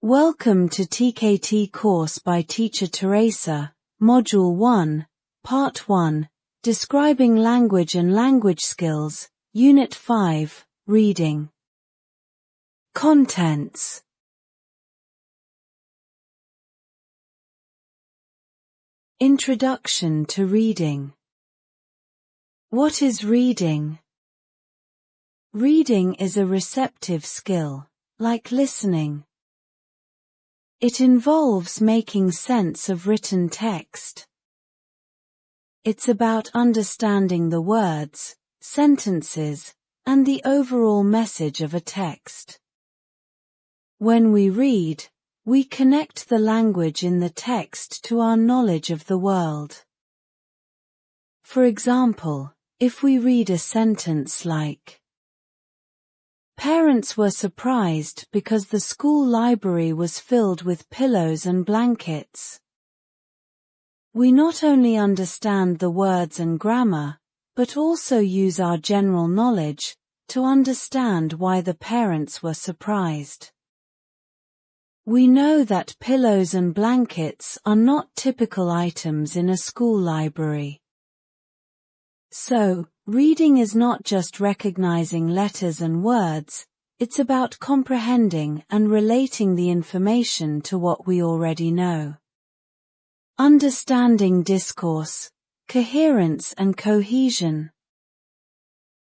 Welcome to TKT course by Teacher Teresa, Module 1, Part 1, Describing Language and Language Skills, Unit 5, Reading. Contents. Introduction to reading. What is reading? Reading is a receptive skill, like listening. It involves making sense of written text. It's about understanding the words, sentences, and the overall message of a text. When we read, we connect the language in the text to our knowledge of the world. For example, if we read a sentence like, "Parents were surprised because the school library was filled with pillows and blankets." We not only understand the words and grammar, but also use our general knowledge to understand why the parents were surprised. We know that pillows and blankets are not typical items in a school library. So, reading is not just recognizing letters and words, it's about comprehending and relating the information to what we already know. Understanding discourse, coherence and cohesion.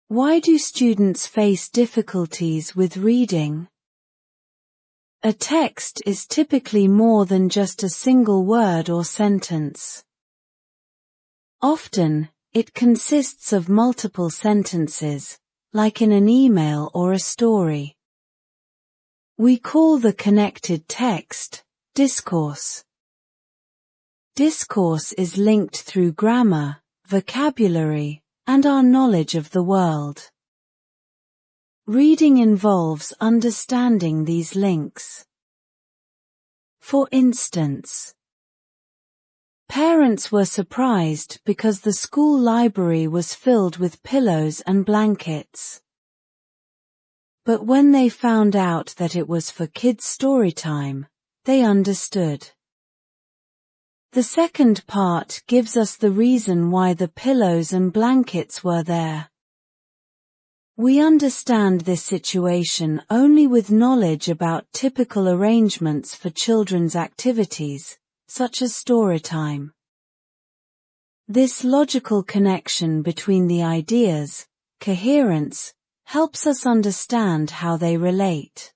Why do students face difficulties with reading? A text is typically more than just a single word or sentence. Often, it consists of multiple sentences, like in an email or a story. We call the connected text discourse. Discourse is linked through grammar, vocabulary, and our knowledge of the world. Reading involves understanding these links. For instance, parents were surprised because the school library was filled with pillows and blankets. But when they found out that it was for kids' story time, they understood. The second part gives us the reason why the pillows and blankets were there. We understand this situation only with knowledge about typical arrangements for children's activities, such as story time. This logical connection between the ideas, coherence, helps us understand how they relate.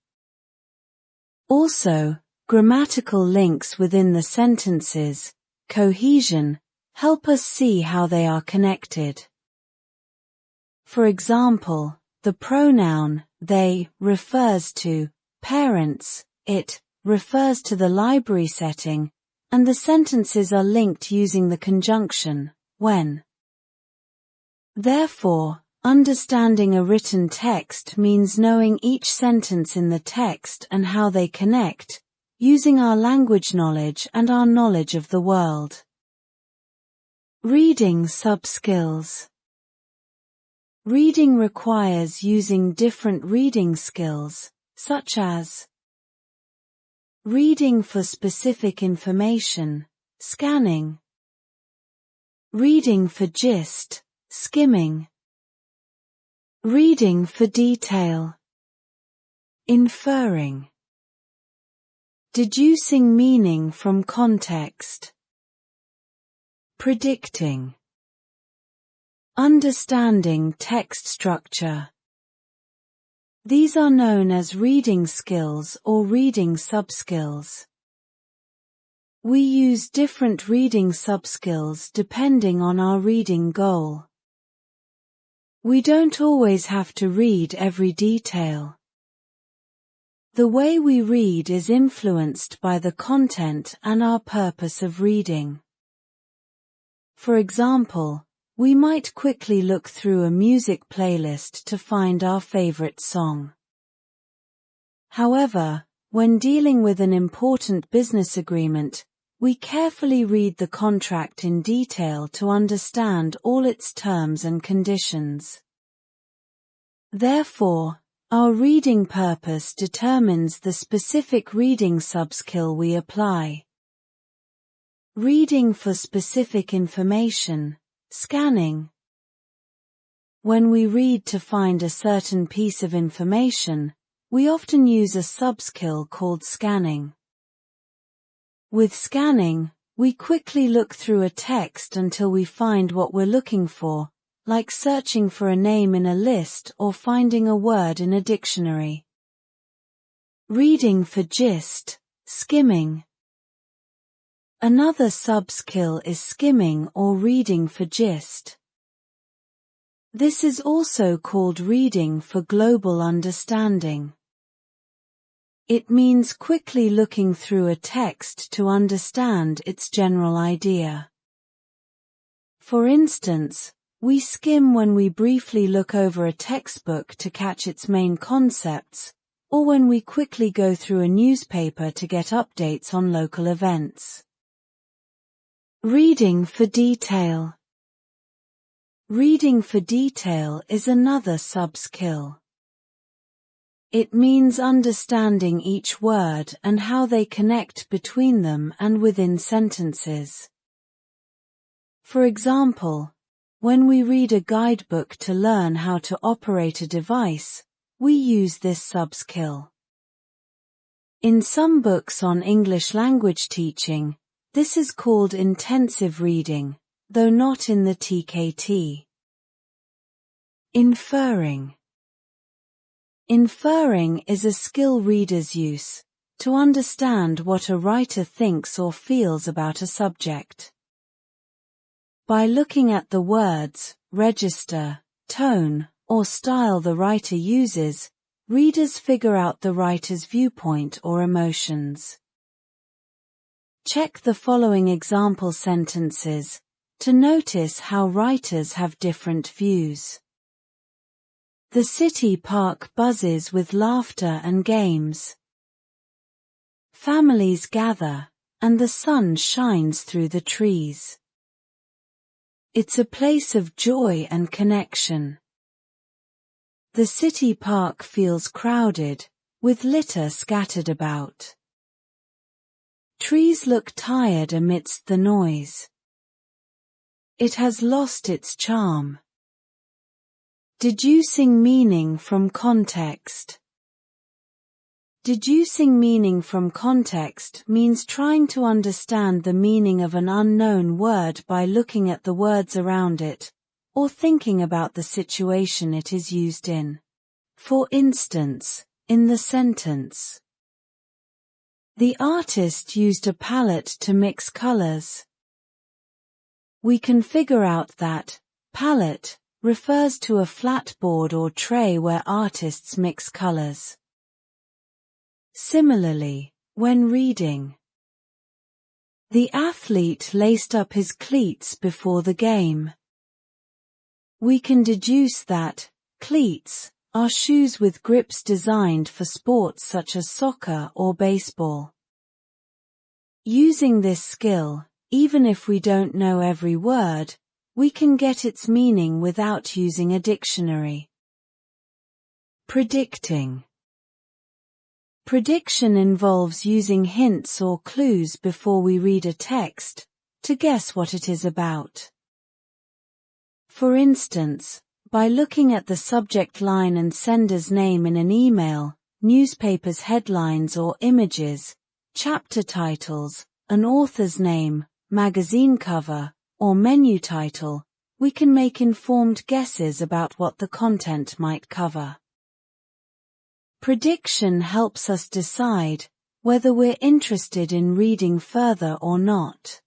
Also, grammatical links within the sentences, cohesion, help us see how they are connected. For example, the pronoun they refers to parents, it refers to the library setting, and the sentences are linked using the conjunction when. Therefore, understanding a written text means knowing each sentence in the text and how they connect, using our language knowledge and our knowledge of the world. Reading subskills. Reading requires using different reading skills, such as reading for specific information, scanning. Reading for gist, skimming. Reading for detail, inferring. Deducing meaning from context. Predicting. Understanding text structure. These are known as reading skills or reading subskills. We use different reading subskills depending on our reading goal. We don't always have to read every detail. The way we read is influenced by the content and our purpose of reading. For example, we might quickly look through a music playlist to find our favorite song. However, when dealing with an important business agreement, we carefully read the contract in detail to understand all its terms and conditions. Therefore, Our reading purpose determines the specific reading subskill we apply. Reading for specific information, scanning. When we read to find a certain piece of information, we often use a subskill called scanning. With scanning, we quickly look through a text until we find what we're looking for, like searching for a name in a list or finding a word in a dictionary. Reading for gist, skimming. Another subskill is skimming or reading for gist. This is also called reading for global understanding. It means quickly looking through a text to understand its general idea. For instance, we skim when we briefly look over a textbook to catch its main concepts, or when we quickly go through a newspaper to get updates on local events. Reading for detail. Reading for detail is another subskill. It means understanding each word and how they connect between them and within sentences. For example, when we read a guidebook to learn how to operate a device, we use this subskill. In some books on English language teaching, this is called intensive reading, though not in the TKT. Inferring. Inferring is a skill readers use to understand what a writer thinks or feels about a subject. By looking at the words, register, tone, or style the writer uses, readers figure out the writer's viewpoint or emotions. Check the following example sentences to notice how writers have different views. The city park buzzes with laughter and games. Families gather, and the sun shines through the trees. It's a place of joy and connection. The city park feels crowded, with litter scattered about. Trees look tired amidst the noise. It has lost its charm. Deducing meaning from context. Deducing meaning from context means trying to understand the meaning of an unknown word by looking at the words around it, or thinking about the situation it is used in. For instance, in the sentence, the artist used a palette to mix colors. We can figure out that palette refers to a flat board or tray where artists mix colors. Similarly, when reading, the athlete laced up his cleats before the game. We can deduce that cleats are shoes with grips designed for sports such as soccer or baseball. Using this skill, even if we don't know every word, we can get its meaning without using a dictionary. Predicting. Prediction involves using hints or clues before we read a text, to guess what it is about. For instance, by looking at the subject line and sender's name in an email, newspaper's headlines or images, chapter titles, an author's name, magazine cover, or menu title, we can make informed guesses about what the content might cover. Prediction helps us decide whether we're interested in reading further or not.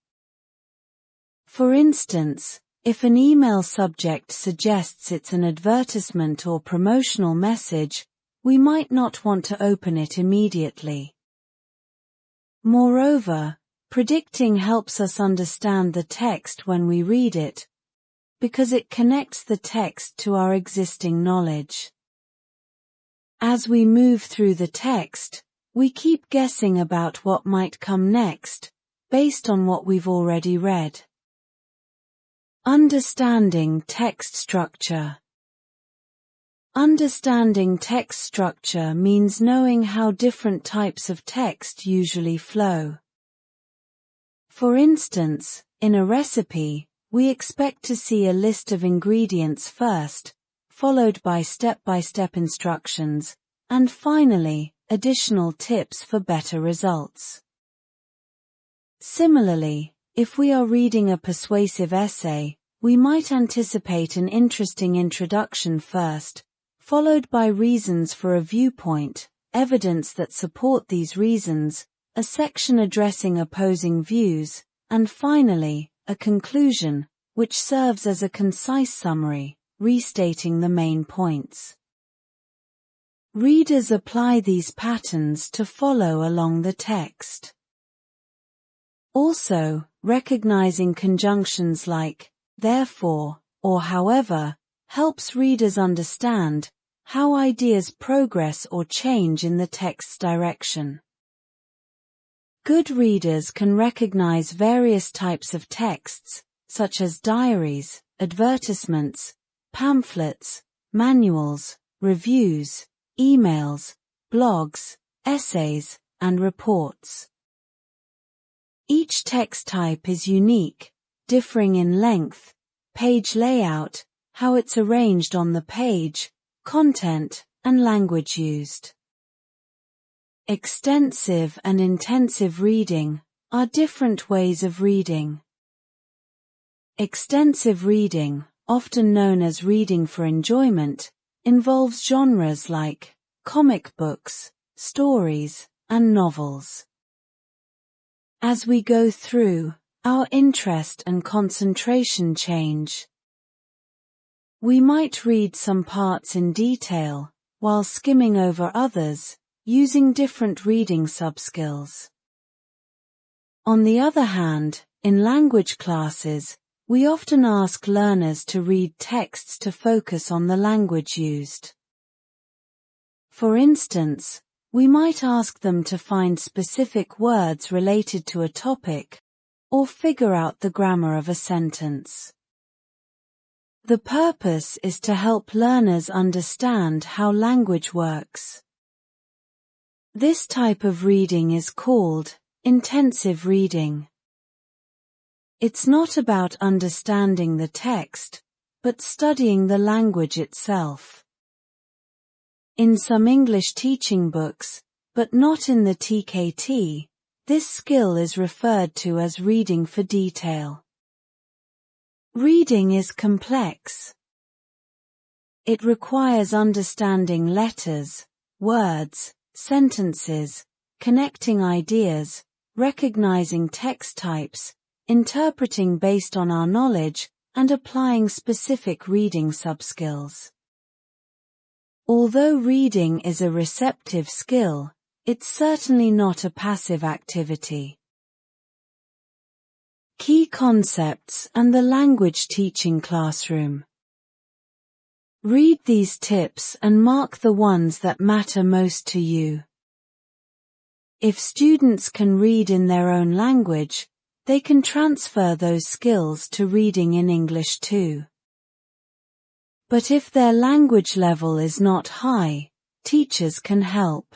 For instance, if an email subject suggests it's an advertisement or promotional message, we might not want to open it immediately. Moreover, predicting helps us understand the text when we read it, because it connects the text to our existing knowledge. As we move through the text, we keep guessing about what might come next, based on what we've already read. Understanding text structure. Understanding text structure means knowing how different types of text usually flow. For instance, in a recipe, we expect to see a list of ingredients first, followed by step-by-step instructions, and finally, additional tips for better results. Similarly, if we are reading a persuasive essay, we might anticipate an interesting introduction first, followed by reasons for a viewpoint, evidence that support these reasons, a section addressing opposing views, and finally, a conclusion, which serves as a concise summary, restating the main points. Readers apply these patterns to follow along the text. Also, recognizing conjunctions like therefore or however helps readers understand how ideas progress or change in the text's direction. Good readers can recognize various types of texts, such as diaries, advertisements, pamphlets, manuals, reviews, emails, blogs, essays, and reports. Each text type is unique, differing in length, page layout, how it's arranged on the page, content, and language used. Extensive and intensive reading are different ways of reading. Extensive reading, often known as reading for enjoyment, involves genres like comic books, stories, and novels. As we go through, our interest and concentration change. We might read some parts in detail, while skimming over others, using different reading subskills. On the other hand, in language classes, we often ask learners to read texts to focus on the language used. For instance, we might ask them to find specific words related to a topic, or figure out the grammar of a sentence. The purpose is to help learners understand how language works. This type of reading is called intensive reading. It's not about understanding the text, but studying the language itself. In some English teaching books, but not in the TKT, this skill is referred to as reading for detail. Reading is complex. It requires understanding letters, words, sentences, connecting ideas, recognizing text types, interpreting based on our knowledge, and applying specific reading subskills. Although reading is a receptive skill, it's certainly not a passive activity. Key concepts and the language teaching classroom. Read these tips and mark the ones that matter most to you. If students can read in their own language, they can transfer those skills to reading in English too. But if their language level is not high, teachers can help.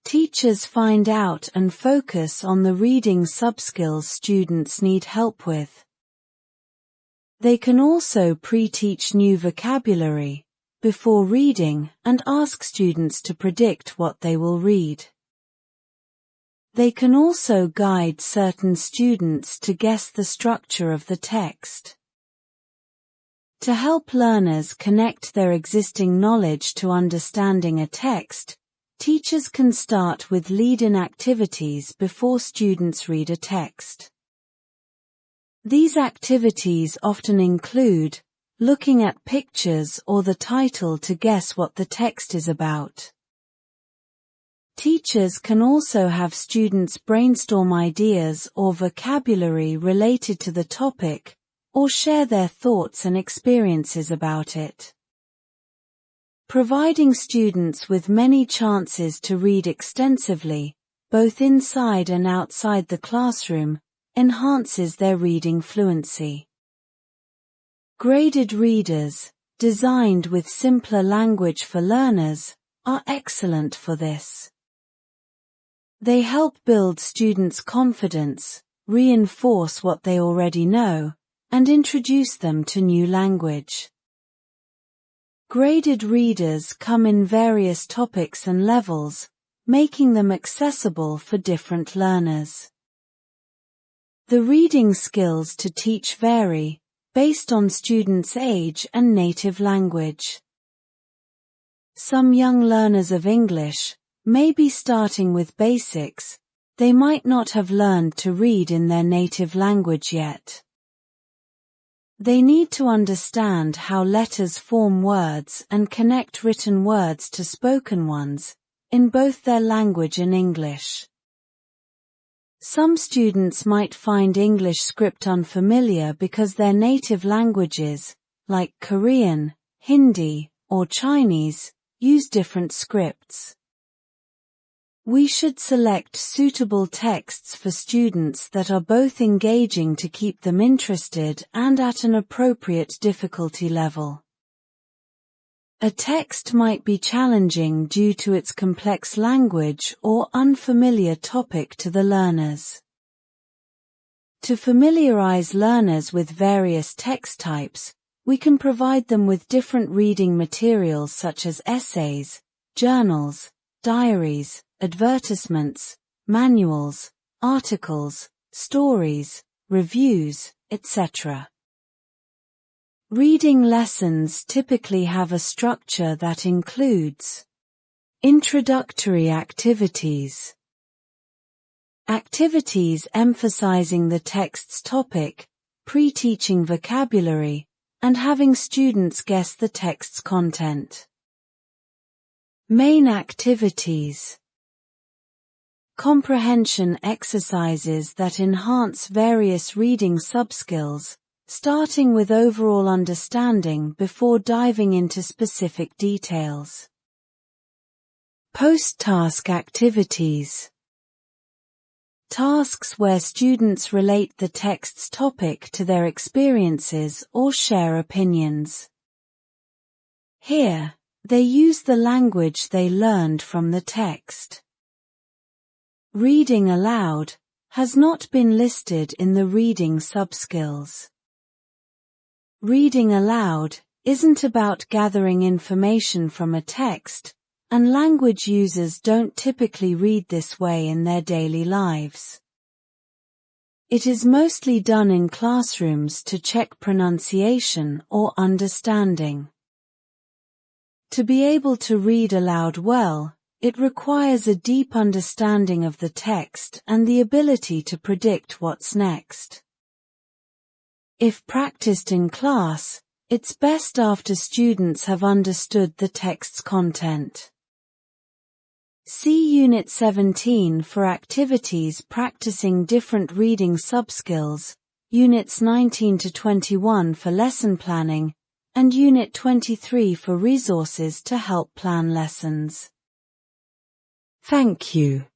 Teachers find out and focus on the reading subskills students need help with. They can also pre-teach new vocabulary before reading and ask students to predict what they will read. They can also guide certain students to guess the structure of the text. To help learners connect their existing knowledge to understanding a text, teachers can start with lead-in activities before students read a text. These activities often include looking at pictures or the title to guess what the text is about. Teachers can also have students brainstorm ideas or vocabulary related to the topic, or share their thoughts and experiences about it. Providing students with many chances to read extensively, both inside and outside the classroom, enhances their reading fluency. Graded readers, designed with simpler language for learners, are excellent for this. They help build students' confidence, reinforce what they already know, and introduce them to new language. Graded readers come in various topics and levels, making them accessible for different learners. The reading skills to teach vary, based on students' age and native language. Some young learners of English may be starting with basics. They might not have learned to read in their native language yet. They need to understand how letters form words and connect written words to spoken ones, in both their language and English. Some students might find English script unfamiliar because their native languages, like Korean, Hindi, or Chinese, use different scripts. We should select suitable texts for students that are both engaging to keep them interested and at an appropriate difficulty level. A text might be challenging due to its complex language or unfamiliar topic to the learners. To familiarize learners with various text types, we can provide them with different reading materials such as essays, journals, diaries, advertisements, manuals, articles, stories, reviews, etc. Reading lessons typically have a structure that includes introductory activities, activities emphasizing the text's topic, pre-teaching vocabulary, and having students guess the text's content. Main activities. Comprehension exercises that enhance various reading subskills, starting with overall understanding before diving into specific details. Post-task activities. Tasks where students relate the text's topic to their experiences or share opinions. Here, they use the language they learned from the text. Reading aloud has not been listed in the reading subskills. Reading aloud isn't about gathering information from a text, and language users don't typically read this way in their daily lives. It is mostly done in classrooms to check pronunciation or understanding. To be able to read aloud well, it requires a deep understanding of the text and the ability to predict what's next. If practiced in class, it's best after students have understood the text's content. See Unit 17 for activities practicing different reading subskills, Units 19 to 21 for lesson planning, and Unit 23 for resources to help plan lessons. Thank you.